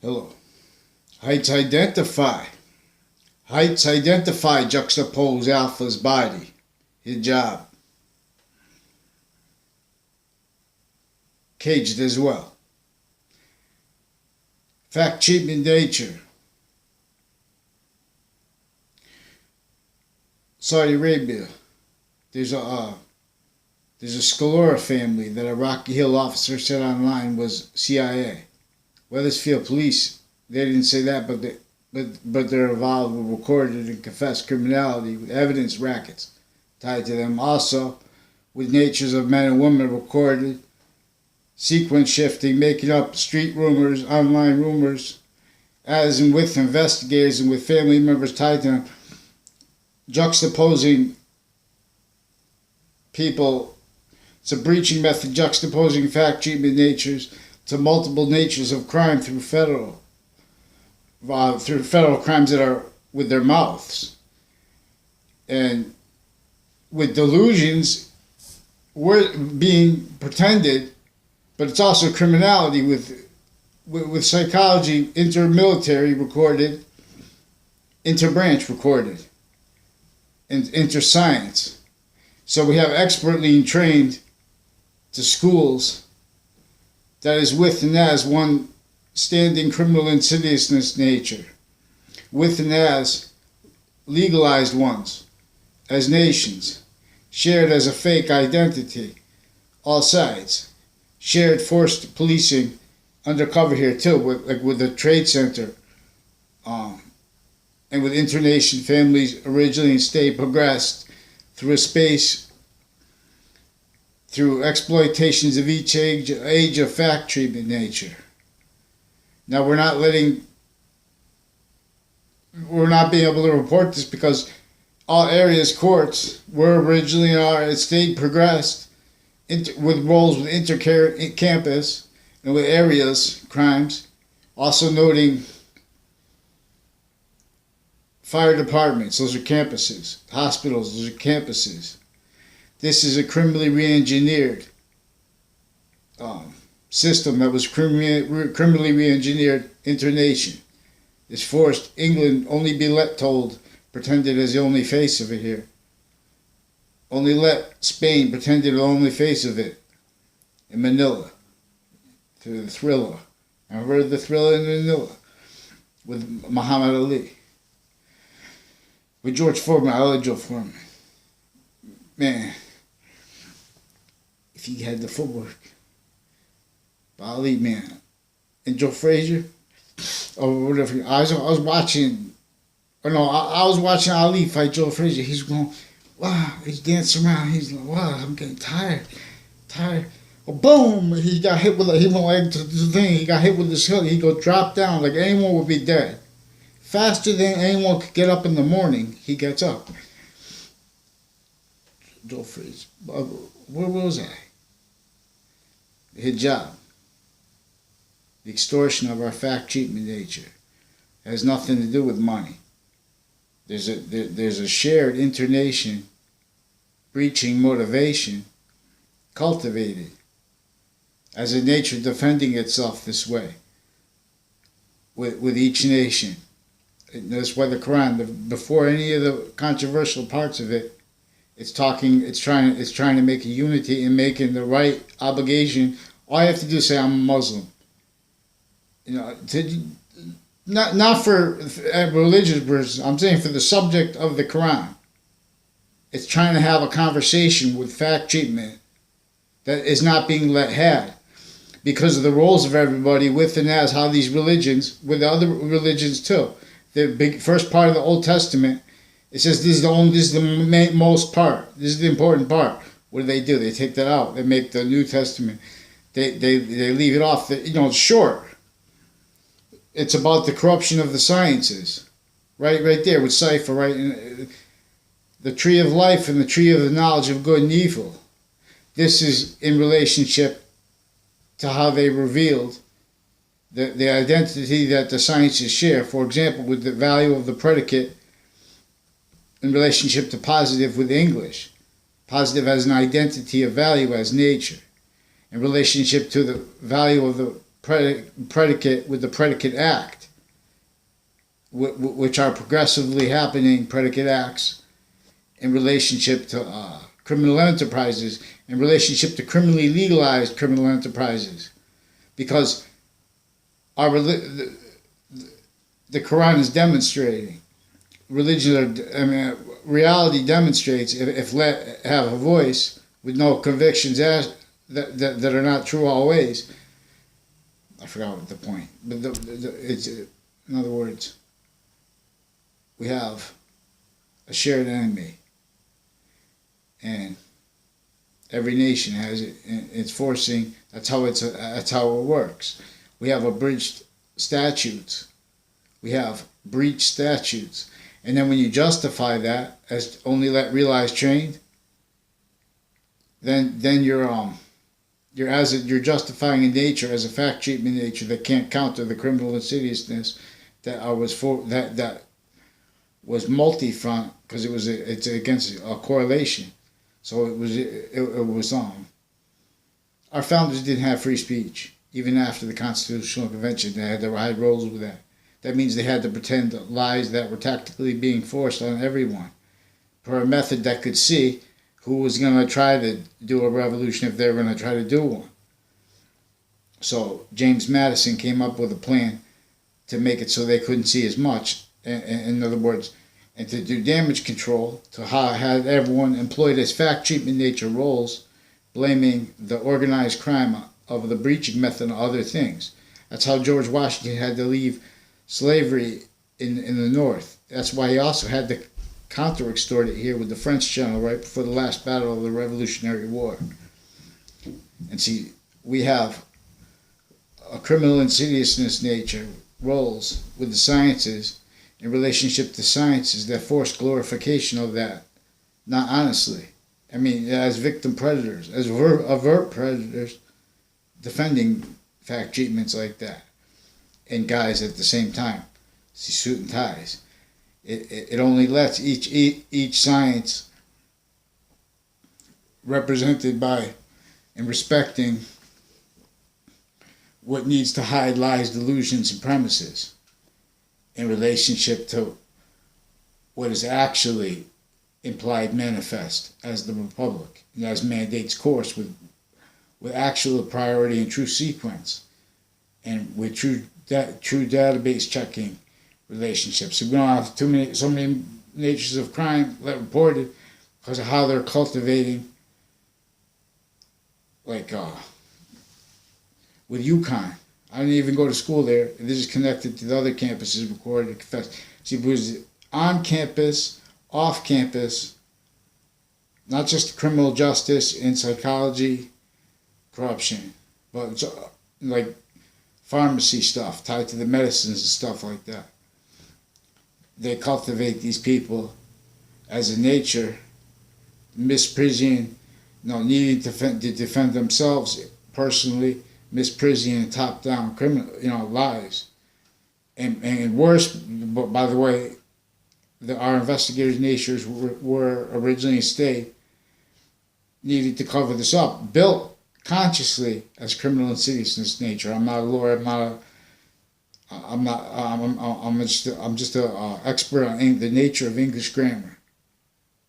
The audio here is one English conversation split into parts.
Hello. Heights identify. Heights identify juxtapose alpha's body. Hijab. Caged as well. Fact treatment nature. Saudi Arabia. There's a Scalora family that a Rocky Hill officer said online was CIA. Weathersfield police, they didn't say that, but they're involved with recorded and confessed criminality with evidence rackets tied to them. Also, with natures of men and women recorded, sequence shifting, making up street rumors, online rumors, as and with investigators and with family members tied to them, juxtaposing people. It's a breaching method juxtaposing fact treatment natures to multiple natures of crime through federal crimes that are with their mouths. And with delusions, we're being pretended, but it's also criminality with psychology, inter-military recorded, inter-branch recorded, and inter-science. So we have expertly trained to schools that is with and as one standing criminal insidiousness nature, with and as legalized ones, as nations, shared as a fake identity, all sides, shared forced policing, undercover here too, with the Trade Center, and with internation families originally and state progressed through a space, through exploitations of each age of fact treatment nature. Now we're not being able to report this because all areas courts were originally it stayed progressed with roles with inter-campus and with areas crimes, also noting fire departments, those are campuses, hospitals, those are campuses. This is a criminally re-engineered system that was criminally re-engineered internation. It's forced England only be told, pretended as the only face of it here. Only let Spain pretended the only face of it in Manila. Through the thriller. I read the thriller in Manila with Muhammad Ali. With George Foreman, I like Joe Foreman. Man, if he had the footwork. Ali, man. And Joe Frazier, or whatever. I was watching Ali fight Joe Frazier. He's going, wow, he's dancing around. He's like, wow, I'm getting tired. Well, boom, he got hit with he went like to the thing. He got hit with his hook. He go drop down like anyone would be dead. Faster than anyone could get up in the morning, he gets up. Joe Frazier. Where was I? Hijab. The extortion of our fact treatment nature. It has nothing to do with money. There's a shared internation breaching motivation cultivated as a nature defending itself this way with each nation. And that's why the Quran, before any of the controversial parts of it, it's trying to make a unity and making the right obligation. All you have to do is say, I'm a Muslim. You know, not for religious persons. I'm saying for the subject of the Quran. It's trying to have a conversation with fact treatment that is not being had because of the roles of everybody with and as how these religions, with the other religions too. The big first part of the Old Testament, it says this is the most part. This is the important part. What do? They take that out. They make the New Testament. They leave it off. It's short. It's about the corruption of the sciences, right there with Cipher, right? In the tree of life and the tree of the knowledge of good and evil. This is in relationship to how they revealed the identity that the sciences share. For example, with the value of the predicate in relationship to positive with English. Positive as an identity of value as nature. In relationship to the value of the predicate with the predicate act, which are progressively happening predicate acts in relationship to criminal enterprises, in relationship to criminally legalized criminal enterprises, because the Quran is demonstrating, reality demonstrates, if let have a voice with no convictions that are not true always. I forgot what the point, but it's, in other words, we have a shared enemy, and every nation has it. It's forcing. That's how it works. We have abridged statutes. We have breach statutes, and then when you justify that as only let realized trained, then you're justifying a nature as a fact treatment nature that can't counter the criminal insidiousness that was multi-front, because it's against a correlation. So it was our founders didn't have free speech even after the Constitutional Convention. They had to hide roles with that. That means they had to pretend lies that were tactically being forced on everyone for a method that could see who was going to try to do a revolution if they were going to try to do one. So James Madison came up with a plan to make it so they couldn't see as much. In other words, and to do damage control, to have everyone employed as fact treatment nature roles, blaming the organized crime of the breaching method and other things. That's how George Washington had to leave slavery in the North. That's why he also had to counter-extort it here with the French general right before the last battle of the Revolutionary War. And see, we have a criminal insidiousness nature roles with the sciences in relationship to sciences that force glorification of that, not honestly. I mean, as victim predators, as overt predators, defending fact treatments like that, and guys at the same time, see, suit and ties. It only lets each science represented by and respecting what needs to hide lies, delusions, and premises in relationship to what is actually implied manifest as the Republic, and as mandates course with actual priority and true sequence, and with true database checking relationships. So we don't have so many natures of crime reported because of how they're cultivating, like with UConn. I didn't even go to school there. This is connected to the other campuses recorded and confessed. See, it was on campus, off campus, not just criminal justice and psychology, corruption, but it's like pharmacy stuff tied to the medicines and stuff like that. They cultivate these people as a nature, misprision, needing to defend themselves personally, misprision and top-down criminal, lies. And worse, by the way, our investigators' natures were originally stayed, needed to cover this up, built consciously as criminal insidiousness nature. I'm not a lawyer. I'm just a expert on the nature of English grammar,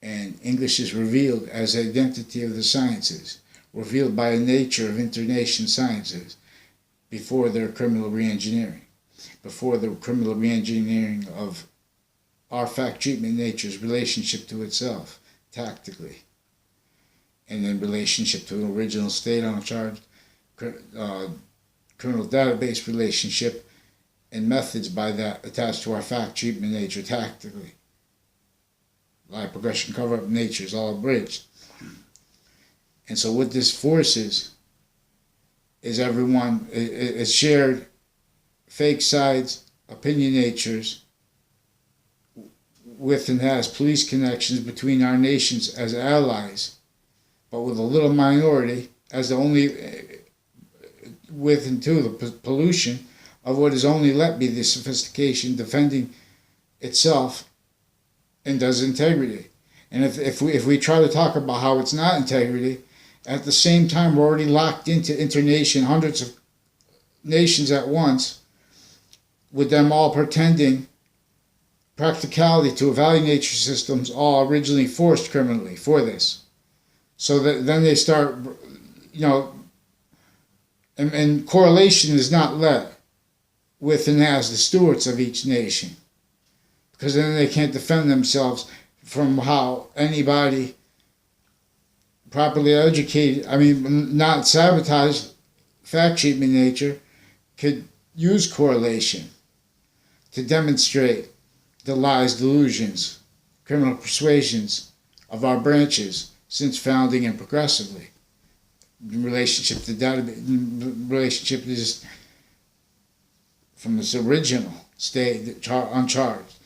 and English is revealed as identity of the sciences, revealed by the nature of internation sciences, before their criminal reengineering, before the criminal reengineering of our fact treatment nature's relationship to itself, tactically, and in relationship to an original state uncharged criminal database relationship, and methods by that attached to our fact treatment nature tactically. Lie, progression, cover-up nature is all abridged. And so what this forces is everyone is shared fake sides, opinion natures, with and has police connections between our nations as allies, but with a little minority as the only with and to the pollution of what is only let be the sophistication defending itself and does integrity. And if we try to talk about how it's not integrity, at the same time we're already locked into internation hundreds of nations at once, with them all pretending practicality to evaluate nature systems, all originally forced criminally for this. So that then they start, and correlation is not let with and as the stewards of each nation, because then they can't defend themselves from how anybody properly educated, not sabotage fact treatment nature, could use correlation to demonstrate the lies, delusions, criminal persuasions of our branches since founding and progressively. In relationship to database, relationship is from this original state, uncharged.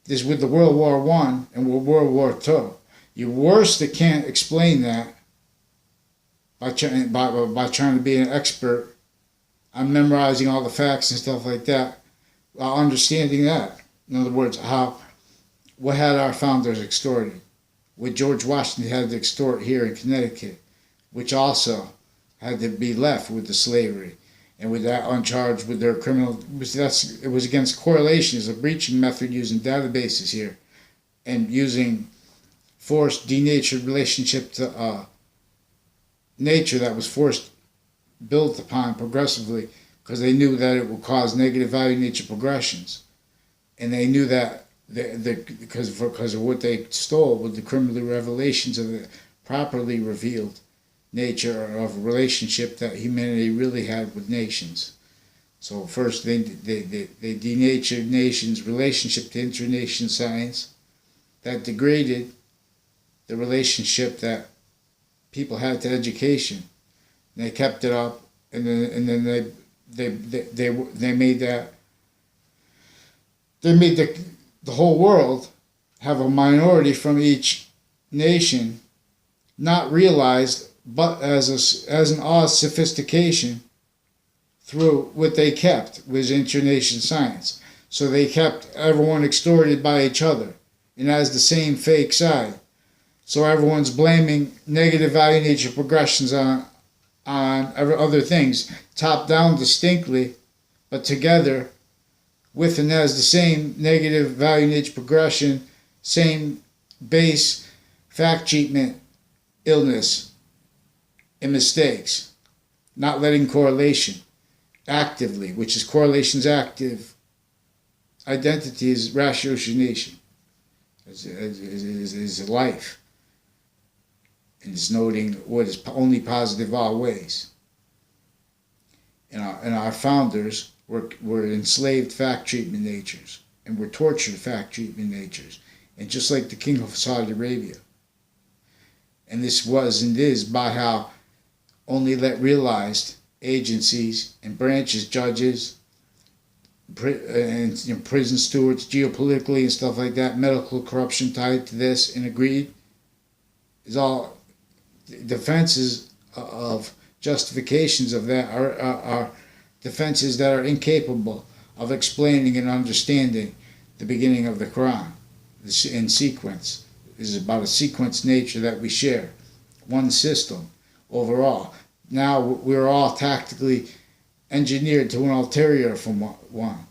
This with the World War I and World War II. You're worse that can't explain that by trying to be an expert on memorizing all the facts and stuff like that, while understanding that. In other words, what had our founders extorted? What George Washington had to extort here in Connecticut, which also had to be left with the slavery. And with that uncharged with their criminal, it was against correlation as a breaching method using databases here and using forced denatured relationship to nature that was forced built upon progressively because they knew that it would cause negative value nature progressions. And they knew that because of what they stole with the criminal revelations of the properly revealed nature of a relationship that humanity really had with nations. So first they denatured nations' relationship to internation science that degraded the relationship that people had to education. And they kept it up, and then they made that. They made the whole world have a minority from each nation, not realized, but as an odd sophistication through what they kept was internation science. So they kept everyone extorted by each other and as the same fake side. So everyone's blaming negative value nature progressions on other things, top down distinctly, but together with and as the same negative value nature progression, same base fact treatment, illness, and mistakes. Not letting correlation actively, which is correlation's active identity is ratiocination, is life. And is noting what is only positive always. And our founders were enslaved fact treatment natures and were tortured fact treatment natures. And just like the king of Saudi Arabia. And this was and is by how only let realized agencies and branches, judges, and prison stewards, geopolitically and stuff like that, medical corruption tied to this and agreed, is all defenses of justifications of that are defenses that are incapable of explaining and understanding the beginning of the Quran in sequence. This is about a sequence nature that we share, one system overall. Now we're all tactically engineered to an ulterior from one.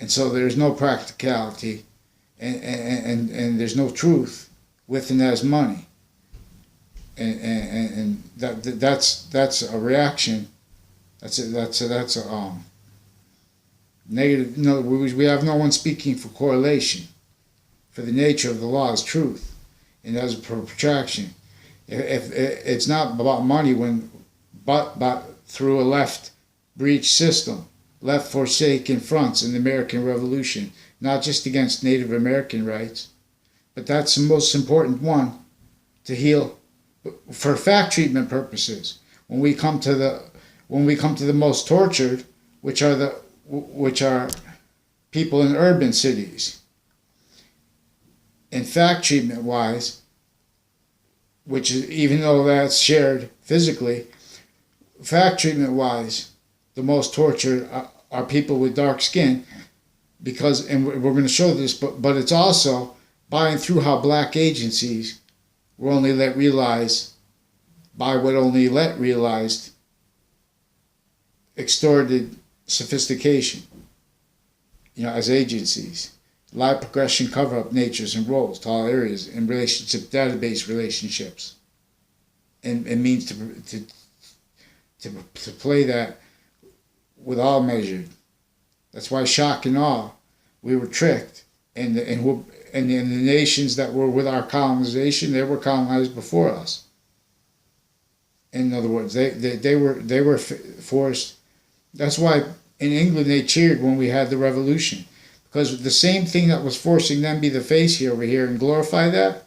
And so there's no practicality and there's no truth with and as money. And that's a reaction. That's a negative. In other words, we have no one speaking for correlation, for the nature of the law is truth, and as a protraction. If it's not about money, but through a left breach system, left forsaken fronts in the American Revolution, not just against Native American rights, but that's the most important one to heal. For fact treatment purposes, when we come to the most tortured, which are people in urban cities, and fact treatment wise, which is, even though that's shared physically, fact treatment wise, the most tortured are people with dark skin, because, and we're going to show this, but it's also buying through how black agencies were only let realize by what only let realized extorted sophistication, as agencies. Lie, progression, cover-up natures and roles to all areas in relationship, database relationships, and means to play that with all measured. That's why shock and awe, we were tricked, and the nations that were with our colonization, they were colonized before us. In other words, they were forced. That's why in England they cheered when we had the revolution, because the same thing that was forcing them be the face here over here and glorify that,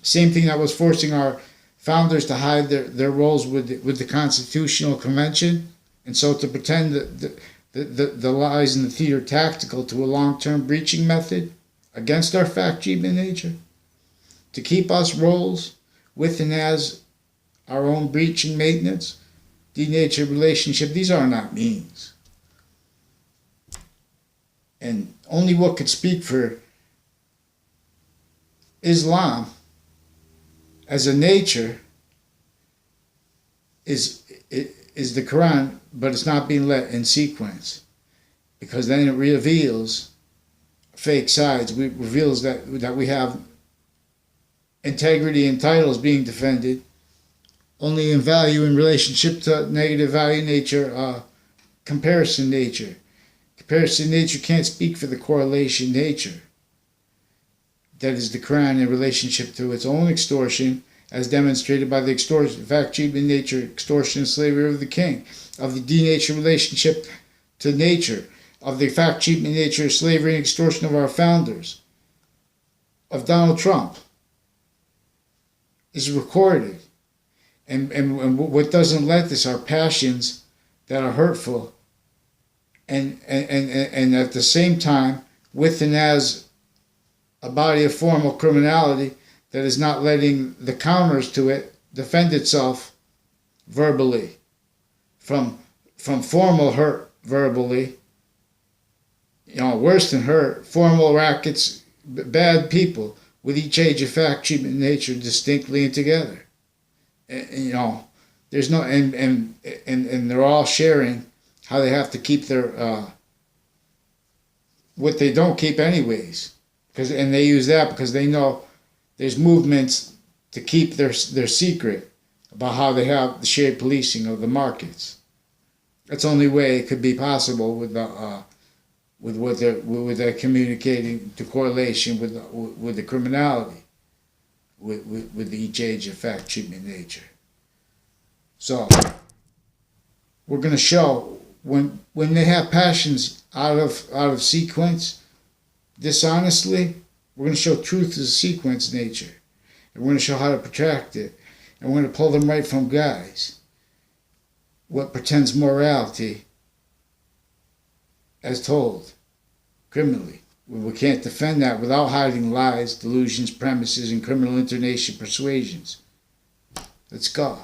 same thing that was forcing our founders to hide their roles with the Constitutional Convention, and so to pretend that the lies in the theater tactical to a long-term breaching method against our fact-achievement nature, to keep us roles with and as our own breach and maintenance, denatured relationship. These are not means. And only what could speak for Islam as a nature is the Quran, but it's not being let in sequence, because then it reveals fake sides. It reveals that we have integrity and titles being defended only in value in relationship to negative value nature, comparison nature. Comparison nature can't speak for the correlation nature. That is the Quran in relationship to its own extortion, as demonstrated by the extortion, fact-achievement nature, extortion and slavery of the king, of the denatured relationship to nature, of the fact-achievement nature, slavery and extortion of our founders, of Donald Trump, is recorded. And what doesn't let this are passions that are hurtful, and at the same time, with and as a body of formal criminality that is not letting the counters to it defend itself verbally from formal hurt verbally, worse than hurt, formal rackets, bad people with each age of fact, achievement, nature distinctly and together. There's no, and they're all sharing how they have to keep their, what they don't keep anyways, and they use that because they know there's movements to keep their secret about how they have the shared policing of the markets. That's the only way it could be possible with what they're communicating to correlation with the criminality, with each age of fact, treatment, nature. So we're going to show when they have passions out of sequence, dishonestly, we're going to show truth as a sequence nature, and we're going to show how to protect it, and we're going to pull them right from guys. What pretends morality, as told, criminally. We can't defend that without hiding lies, delusions, premises, and criminal intonation persuasions. Let's go.